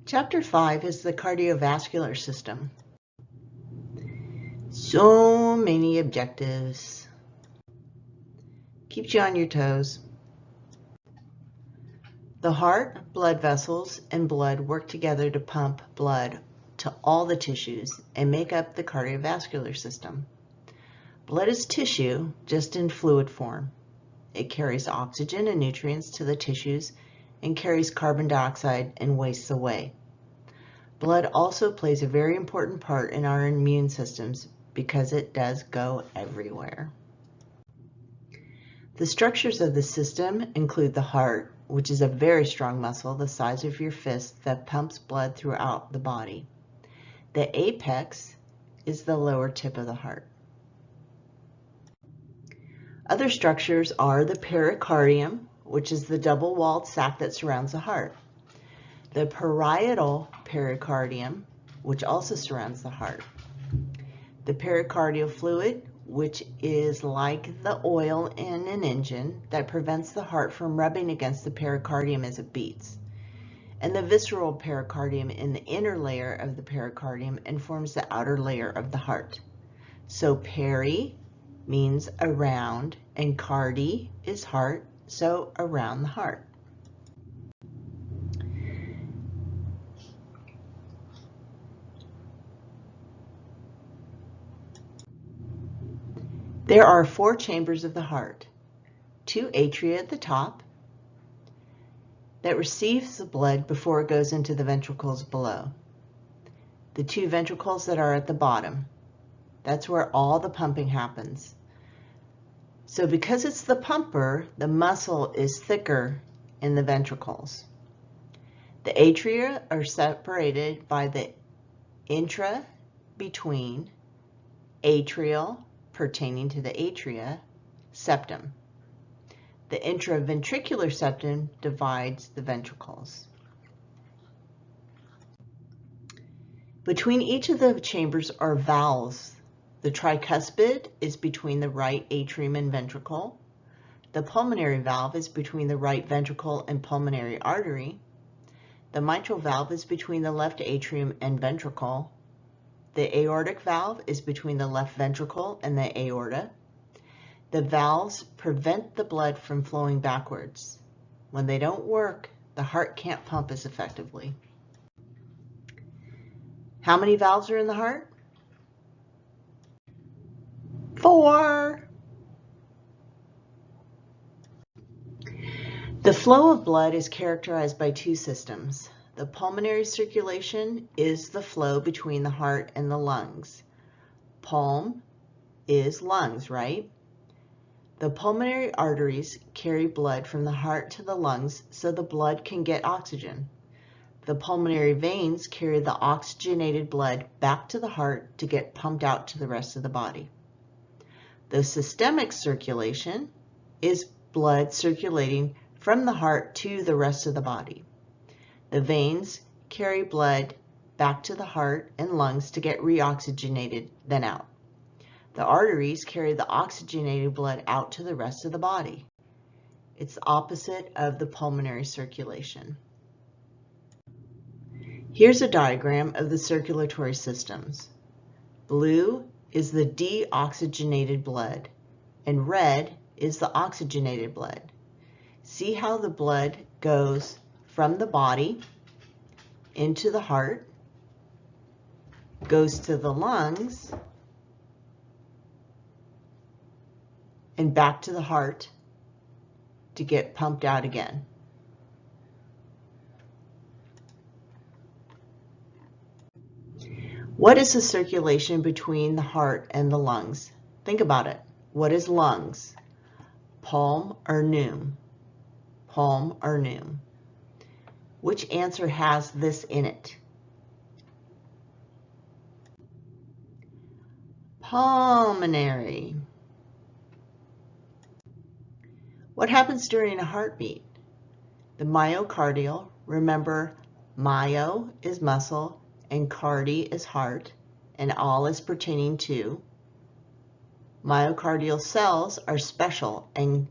Chapter 5 is the cardiovascular system. So many objectives. Keeps you on your toes. The heart, blood vessels, and blood work together to pump blood to all the tissues and make up the cardiovascular system. Blood is tissue, just in fluid form. It carries oxygen and nutrients to the tissues and carries carbon dioxide and wastes away. Blood also plays a very important part in our immune systems because it does go everywhere. The structures of the system include the heart, which is a very strong muscle the size of your fist that pumps blood throughout the body. The apex is the lower tip of the heart. Other structures are the pericardium, which is the double-walled sac that surrounds the heart. The parietal pericardium, which also surrounds the heart. The pericardial fluid, which is like the oil in an engine that prevents the heart from rubbing against the pericardium as it beats. And the visceral pericardium in the inner layer of the pericardium and forms the outer layer of the heart. So peri means around, and cardi is heart, so around the heart. There are 4 chambers of the heart, 2 atria at the top that receives the blood before it goes into the ventricles below. The 2 ventricles that are at the bottom, that's where all the pumping happens. So because it's the pumper, the muscle is thicker in the ventricles. The atria are separated by the intra-between atrial, pertaining to the atria, septum. The intraventricular septum divides the ventricles. Between each of the chambers are valves. The tricuspid is between the right atrium and ventricle. The pulmonary valve is between the right ventricle and pulmonary artery. The mitral valve is between the left atrium and ventricle. The aortic valve is between the left ventricle and the aorta. The valves prevent the blood from flowing backwards. When they don't work, the heart can't pump as effectively. How many valves are in the heart? 4. The flow of blood is characterized by 2 systems. The pulmonary circulation is the flow between the heart and the lungs. Pulm is lungs, right? The pulmonary arteries carry blood from the heart to the lungs so the blood can get oxygen. The pulmonary veins carry the oxygenated blood back to the heart to get pumped out to the rest of the body. The systemic circulation is blood circulating from the heart to the rest of the body. The veins carry blood back to the heart and lungs to get reoxygenated, then out. The arteries carry the oxygenated blood out to the rest of the body. It's the opposite of the pulmonary circulation. Here's a diagram of the circulatory systems. Blue is the deoxygenated blood, and red is the oxygenated blood. See how the blood goes from the body into the heart, goes to the lungs, and back to the heart to get pumped out again. What is the circulation between the heart and the lungs? Think about it. What is lungs? Pulm or pneum? Pulm or pneum? Which answer has this in it? Pulmonary. What happens during a heartbeat? The myocardial, remember myo is muscle and cardi is heart, and all is pertaining to. Myocardial cells are special and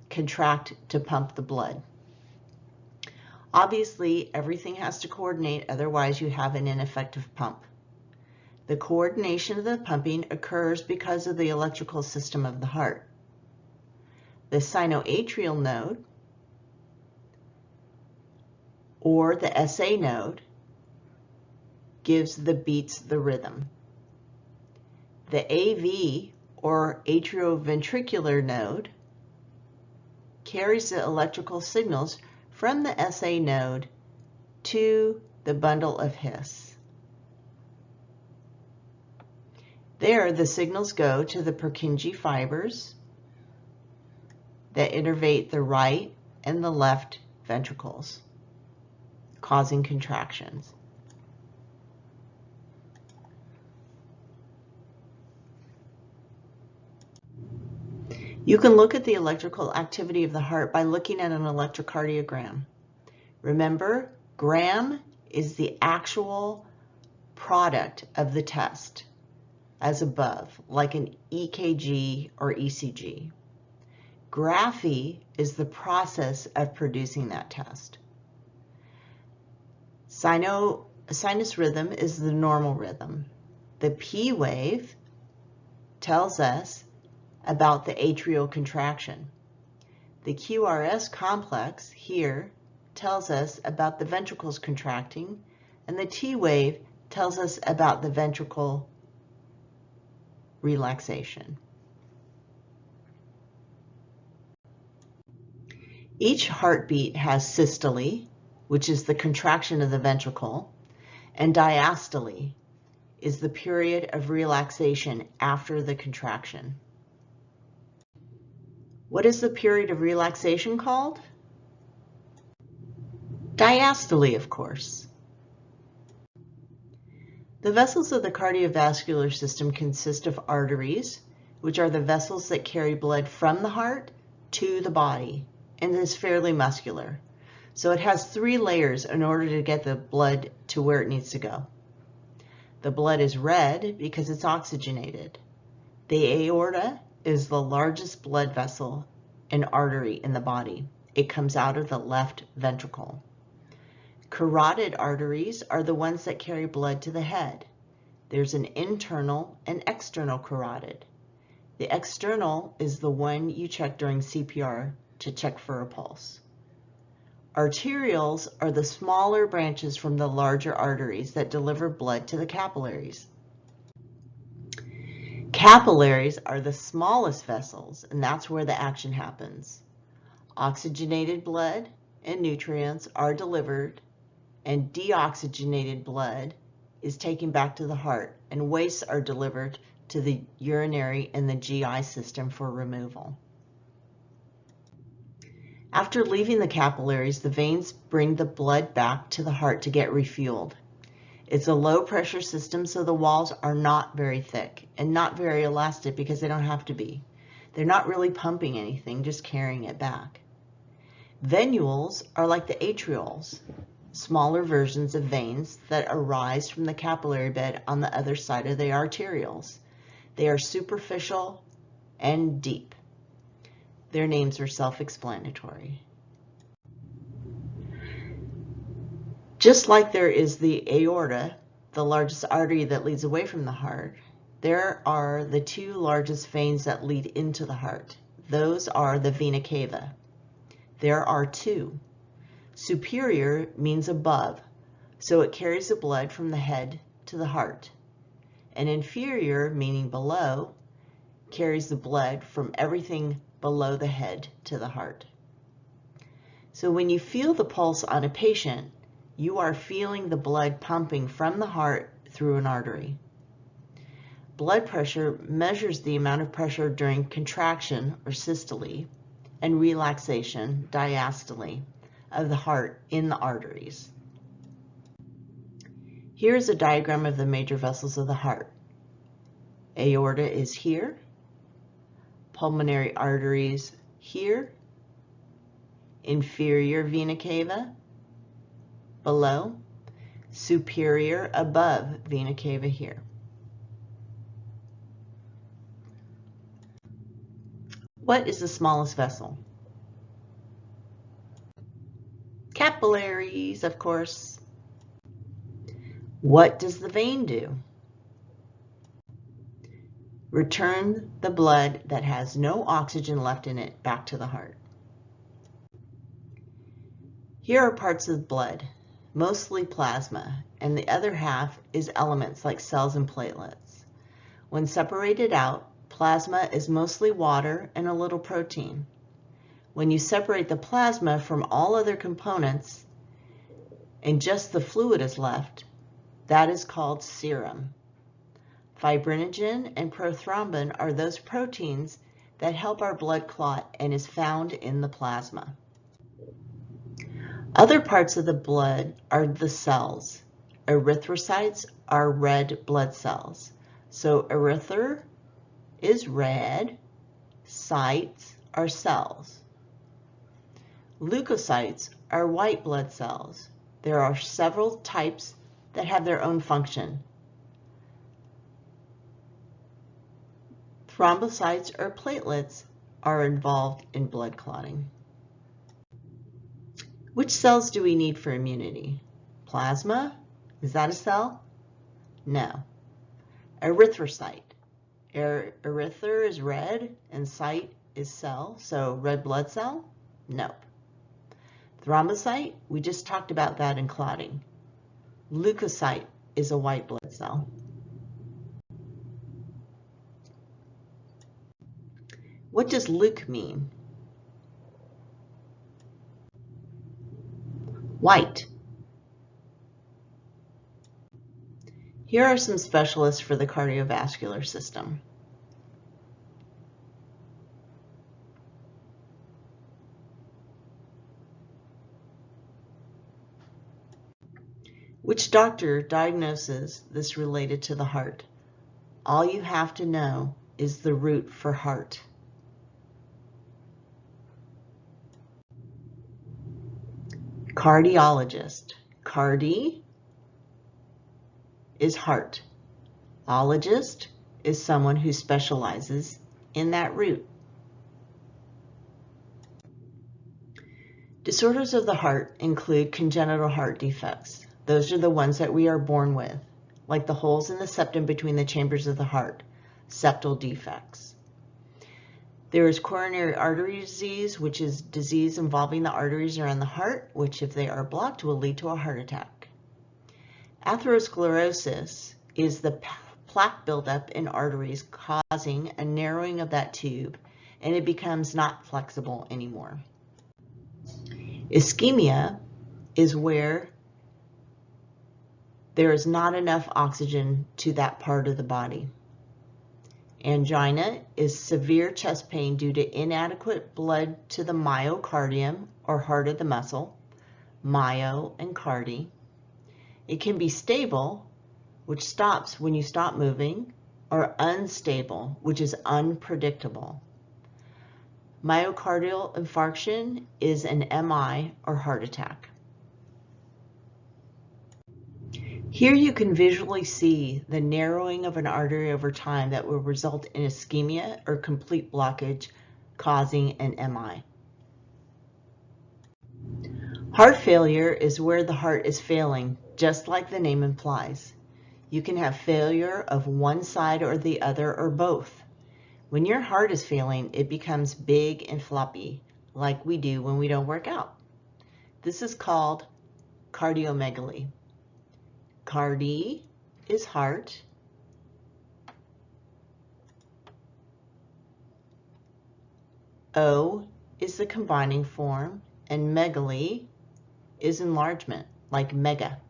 contract to pump the blood. Obviously, everything has to coordinate, otherwise you have an ineffective pump. The coordination of the pumping occurs because of the electrical system of the heart. The sinoatrial node, or the SA node, gives the beats the rhythm. The AV, or atrioventricular node, carries the electrical signals from the SA node to the bundle of His. There, the signals go to the Purkinje fibers that innervate the right and the left ventricles, causing contractions. You can look at the electrical activity of the heart by looking at an electrocardiogram. Remember, gram is the actual product of the test, as above, like an EKG or ECG. Graphy is the process of producing that test. Sinus rhythm is the normal rhythm. The P wave tells us about the atrial contraction. The QRS complex here tells us about the ventricles contracting, and the T wave tells us about the ventricle relaxation. Each heartbeat has systole, which is the contraction of the ventricle, and diastole is the period of relaxation after the contraction. What is the period of relaxation called? Diastole, of course. The vessels of the cardiovascular system consist of arteries, which are the vessels that carry blood from the heart to the body, and is fairly muscular. So it has 3 layers in order to get the blood to where it needs to go. The blood is red because it's oxygenated. The aorta is the largest blood vessel and artery in the body. It comes out of the left ventricle. Carotid arteries are the ones that carry blood to the head. There's an internal and external carotid. The external is the one you check during CPR to check for a pulse. Arterioles are the smaller branches from the larger arteries that deliver blood to the capillaries. Capillaries are the smallest vessels, and that's where the action happens. Oxygenated blood and nutrients are delivered, and deoxygenated blood is taken back to the heart, and wastes are delivered to the urinary and the GI system for removal. After leaving the capillaries, the veins bring the blood back to the heart to get refueled. It's a low pressure system, so the walls are not very thick and not very elastic because they don't have to be. They're not really pumping anything, just carrying it back. Venules are like the atrioles, smaller versions of veins that arise from the capillary bed on the other side of the arterioles. They are superficial and deep. Their names are self-explanatory. Just like there is the aorta, the largest artery that leads away from the heart, there are the 2 largest veins that lead into the heart. Those are the vena cava. There are 2. Superior means above, so it carries the blood from the head to the heart. And inferior, meaning below, carries the blood from everything below the head to the heart. So when you feel the pulse on a patient, you are feeling the blood pumping from the heart through an artery. Blood pressure measures the amount of pressure during contraction, or systole, and relaxation, diastole, of the heart in the arteries. Here is a diagram of the major vessels of the heart. Aorta is here, pulmonary arteries here, inferior vena cava below, superior above vena cava here. What is the smallest vessel? Capillaries, of course. What does the vein do? Return the blood that has no oxygen left in it back to the heart. Here are parts of the blood, mostly plasma, and the other half is elements like cells and platelets. When separated out, plasma is mostly water and a little protein. When you separate the plasma from all other components and just the fluid is left, that is called serum. Fibrinogen and prothrombin are those proteins that help our blood clot and is found in the plasma. Other parts of the blood are the cells. Erythrocytes are red blood cells. So eryther is red, cytes are cells. Leukocytes are white blood cells. There are several types that have their own function. Thrombocytes or platelets are involved in blood clotting. Which cells do we need for immunity? Plasma? Is that a cell? No. Erythrocyte. Eryther is red and cyte is cell, so red blood cell? Nope. Thrombocyte, we just talked about that in clotting. Leukocyte is a white blood cell. What does leuc mean? White. Here are some specialists for the cardiovascular system. Which doctor diagnoses this related to the heart? All you have to know is the root for heart. Cardiologist. Cardi is heart. Ologist is someone who specializes in that root. Disorders of the heart include congenital heart defects. Those are the ones that we are born with, like the holes in the septum between the chambers of the heart, septal defects. There is coronary artery disease, which is disease involving the arteries around the heart, which if they are blocked will lead to a heart attack. Atherosclerosis is the plaque buildup in arteries causing a narrowing of that tube, and it becomes not flexible anymore. Ischemia is where there is not enough oxygen to that part of the body. Angina is severe chest pain due to inadequate blood to the myocardium, or heart of the muscle, myo and cardi. It can be stable, which stops when you stop moving, or unstable, which is unpredictable. Myocardial infarction is an MI, or heart attack. Here you can visually see the narrowing of an artery over time that will result in ischemia or complete blockage, causing an MI. Heart failure is where the heart is failing, just like the name implies. You can have failure of one side or the other or both. When your heart is failing, it becomes big and floppy, like we do when we don't work out. This is called cardiomegaly. Cardi is heart. O is the combining form, and megaly is enlargement, like mega.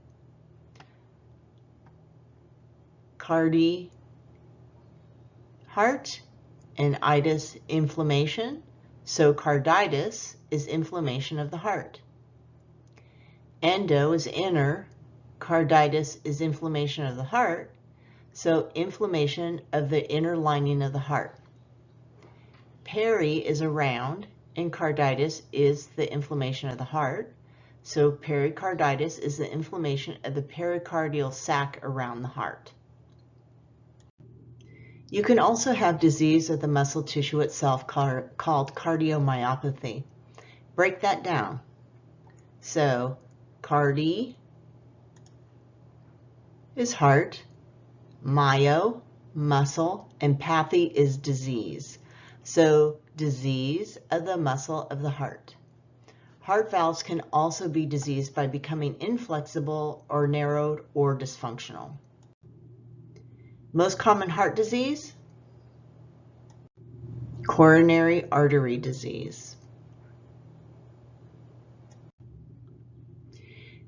Cardi, heart, and itis, inflammation. So carditis is inflammation of the heart. Endo is inner. Carditis is inflammation of the heart, so inflammation of the inner lining of the heart. Peri is around, and carditis is the inflammation of the heart, so pericarditis is the inflammation of the pericardial sac around the heart. You can also have disease of the muscle tissue itself called cardiomyopathy. Break that down. So cardi is heart, myo, muscle, and pathy is disease. So disease of the muscle of the heart. Heart valves can also be diseased by becoming inflexible or narrowed or dysfunctional. Most common heart disease? Coronary artery disease.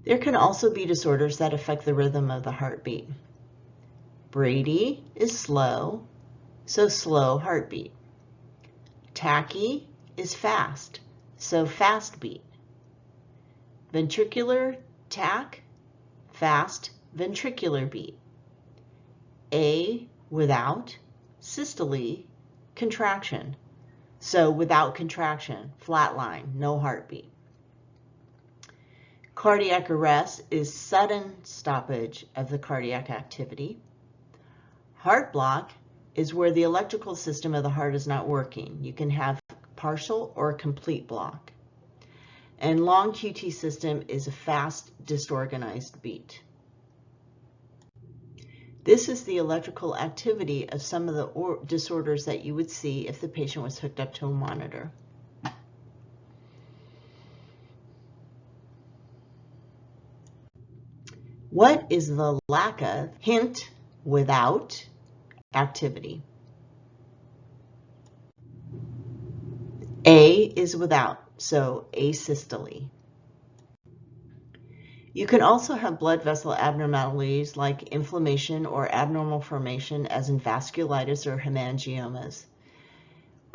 There can also be disorders that affect the rhythm of the heartbeat. Brady is slow, so slow heartbeat. Tachy is fast, so fast beat. Ventricular tach, fast ventricular beat. A without, systole, contraction. So without contraction, flat line, no heartbeat. Cardiac arrest is sudden stoppage of the cardiac activity. Heart block is where the electrical system of the heart is not working. You can have partial or complete block. And long QT system is a fast, disorganized beat. This is the electrical activity of some of the disorders that you would see if the patient was hooked up to a monitor. What is the lack of, hint, without activity? A is without, so asystole. You can also have blood vessel abnormalities like inflammation or abnormal formation, as in vasculitis or hemangiomas.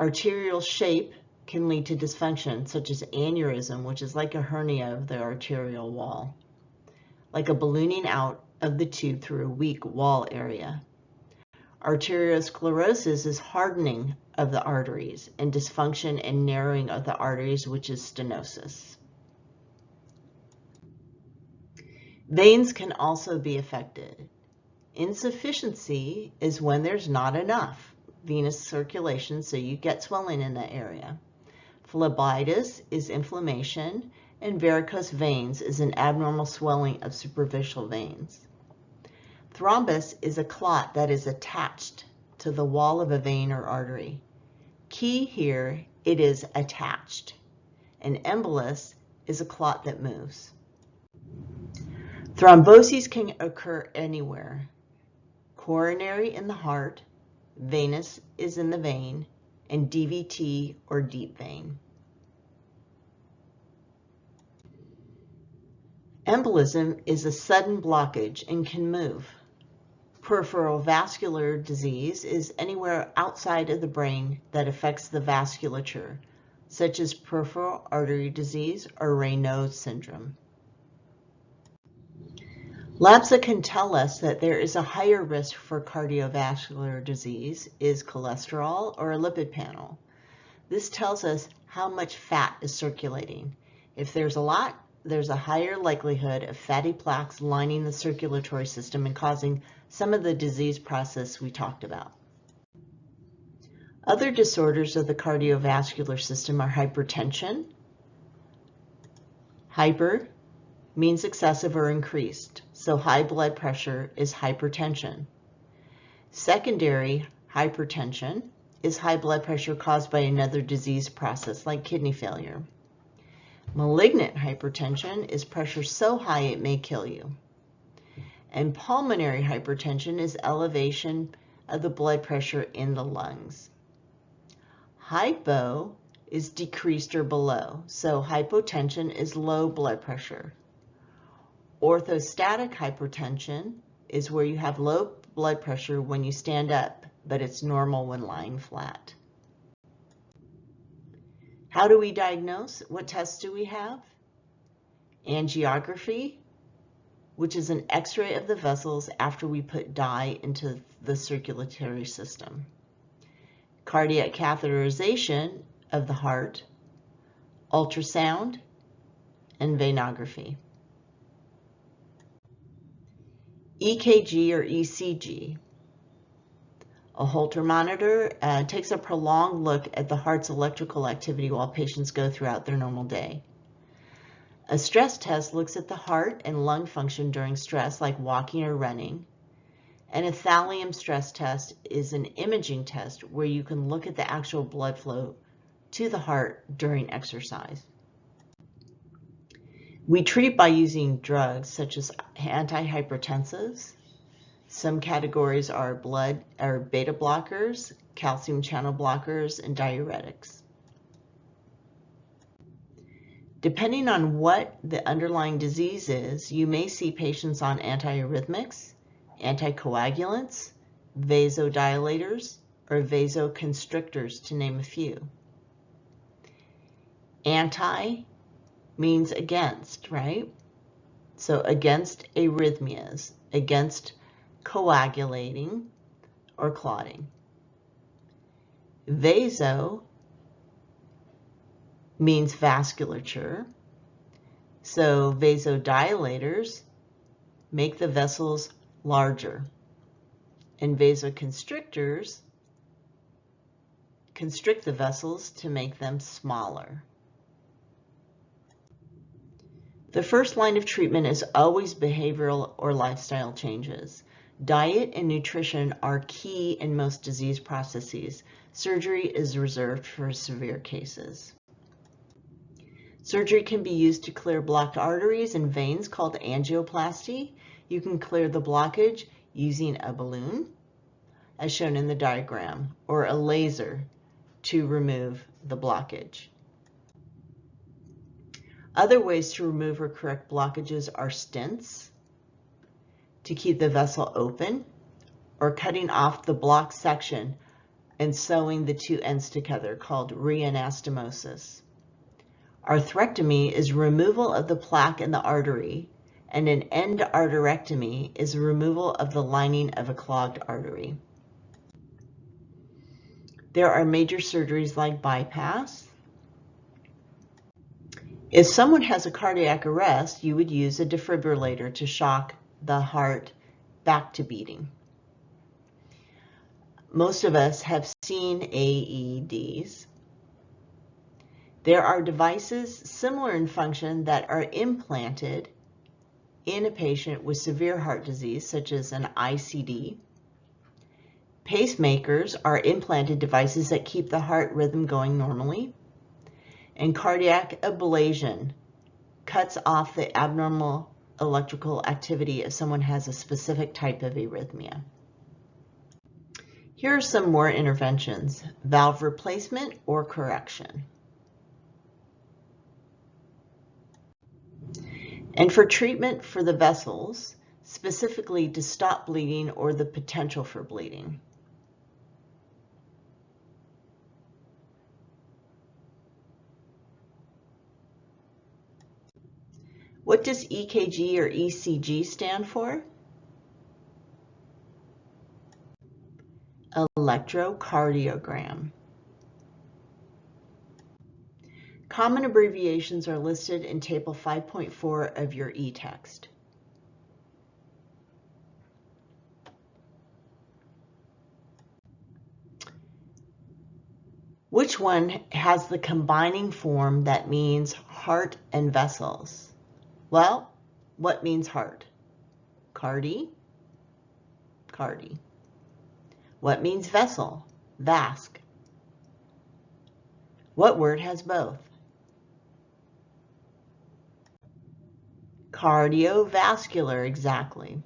Arterial shape can lead to dysfunction, such as aneurysm, which is like a hernia of the arterial wall, like a ballooning out of the tube through a weak wall area. Arteriosclerosis is hardening of the arteries, and dysfunction and narrowing of the arteries, which is stenosis. Veins can also be affected. Insufficiency is when there's not enough venous circulation, so you get swelling in that area. Phlebitis is inflammation, and varicose veins is an abnormal swelling of superficial veins. Thrombus is a clot that is attached to the wall of a vein or artery. Key here, it is attached. An embolus is a clot that moves. Thromboses can occur anywhere. Coronary in the heart, venous is in the vein, and DVT or deep vein. Embolism is a sudden blockage and can move. Peripheral vascular disease is anywhere outside of the brain that affects the vasculature, such as peripheral artery disease or Raynaud's syndrome. Labs that can tell us that there is a higher risk for cardiovascular disease is cholesterol or a lipid panel. This tells us how much fat is circulating. If there's a lot, there's a higher likelihood of fatty plaques lining the circulatory system and causing some of the disease process we talked about. Other disorders of the cardiovascular system are hypertension. Hyper means excessive or increased, so high blood pressure is hypertension. Secondary hypertension is high blood pressure caused by another disease process like kidney failure. Malignant hypertension is pressure so high it may kill you. And pulmonary hypertension is elevation of the blood pressure in the lungs. Hypo is decreased or below, so hypotension is low blood pressure. Orthostatic hypertension is where you have low blood pressure when you stand up, but it's normal when lying flat. How do we diagnose? What tests do we have? Angiography, which is an X-ray of the vessels after we put dye into the circulatory system. Cardiac catheterization of the heart, ultrasound, and venography. EKG or ECG. A Holter monitor takes a prolonged look at the heart's electrical activity while patients go throughout their normal day. A stress test looks at the heart and lung function during stress, like walking or running. And a thallium stress test is an imaging test where you can look at the actual blood flow to the heart during exercise. We treat by using drugs such as antihypertensives. Some categories are beta blockers, calcium channel blockers, and diuretics. Depending on what the underlying disease is, you may see patients on antiarrhythmics, anticoagulants, vasodilators, or vasoconstrictors, to name a few. Anti means against, right? So against arrhythmias, against coagulating or clotting. Vaso means vasculature. So vasodilators make the vessels larger, and vasoconstrictors constrict the vessels to make them smaller. The first line of treatment is always behavioral or lifestyle changes. Diet and nutrition are key in most disease processes. Surgery is reserved for severe cases. Surgery can be used to clear blocked arteries and veins called angioplasty. You can clear the blockage using a balloon, as shown in the diagram, or a laser to remove the blockage. Other ways to remove or correct blockages are stents to keep the vessel open, or cutting off the blocked section and sewing the two ends together, called reanastomosis. Arthrectomy is removal of the plaque in the artery, and an endarterectomy is removal of the lining of a clogged artery. There are major surgeries like bypass. If someone has a cardiac arrest, you would use a defibrillator to shock the heart back to beating. Most of us have seen AEDs. There are devices similar in function that are implanted in a patient with severe heart disease, such as an ICD. Pacemakers are implanted devices that keep the heart rhythm going normally. And cardiac ablation cuts off the abnormal electrical activity if someone has a specific type of arrhythmia. Here are some more interventions: valve replacement or correction. And for treatment for the vessels, specifically to stop bleeding or the potential for bleeding. What does EKG or ECG stand for? Electrocardiogram. Common abbreviations are listed in Table 5.4 of your e-text. Which one has the combining form that means heart and vessels? Well, what means heart? Cardi, cardi. What means vessel? Vasc. What word has both? Cardiovascular, exactly.